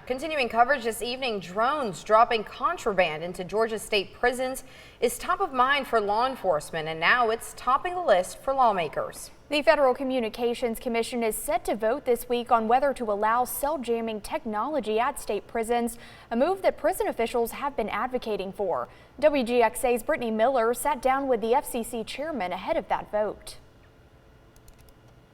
Continuing coverage this evening, drones dropping contraband into Georgia state prisons is top of mind for law enforcement, and now it's topping the list for lawmakers. The Federal Communications Commission is set to vote this week on whether to allow cell jamming technology at state prisons, a move that prison officials have been advocating for. WGXA's Brittany Miller sat down with the FCC chairman ahead of that vote.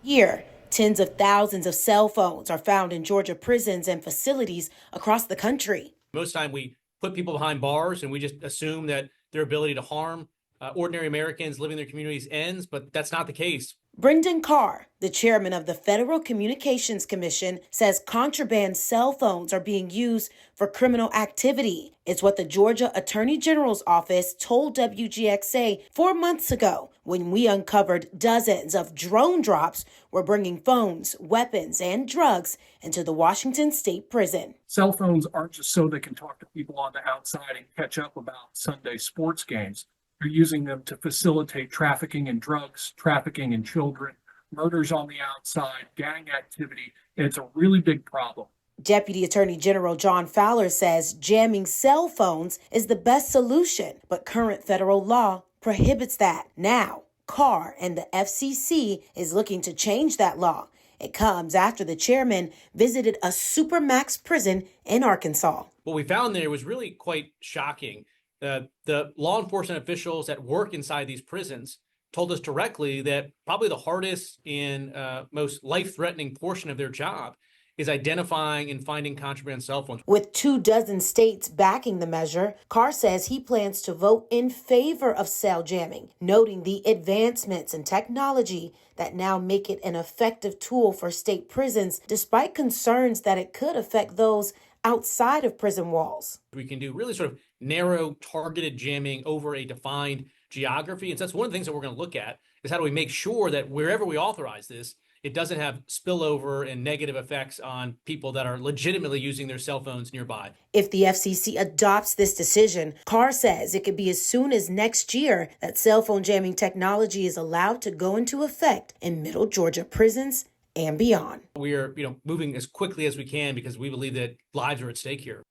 Here, tens of thousands of cell phones are found in Georgia prisons and facilities across the country. Most time we put people behind bars and we just assume that their ability to harm ordinary Americans living in their communities ends, but that's not the case. Brendan Carr, the chairman of the Federal Communications Commission, says contraband cell phones are being used for criminal activity. It's what the Georgia Attorney General's office told WGXA 4 months ago when we uncovered dozens of drone drops were bringing phones, weapons, and drugs into the Washington State Prison. Cell phones aren't just so they can talk to people on the outside and catch up about Sunday sports games. They're using them to facilitate trafficking in drugs, trafficking in children, murders on the outside, gang activity. And it's a really big problem. Deputy Attorney General John Fowler says jamming cell phones is the best solution, but current federal law prohibits that. Now, Carr and the FCC is looking to change that law. It comes after the chairman visited a supermax prison in Arkansas. What we found there was really quite shocking. The law enforcement officials that work inside these prisons told us directly that probably the hardest and most life-threatening portion of their job is identifying and finding contraband cell phones. With 24 states backing the measure, Carr says he plans to vote in favor of cell jamming, noting the advancements in technology that now make it an effective tool for state prisons, despite concerns that it could affect those outside of prison walls. We can do really sort of narrow, targeted jamming over a defined geography. And so that's one of the things that we're going to look at is how do we make sure that wherever we authorize this, it doesn't have spillover and negative effects on people that are legitimately using their cell phones nearby. If the FCC adopts this decision, Carr says it could be as soon as next year that cell phone jamming technology is allowed to go into effect in Middle Georgia prisons and beyond. We are, moving as quickly as we can because we believe that lives are at stake here.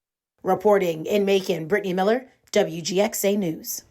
Reporting in Macon, Brittany Miller, WGXA News.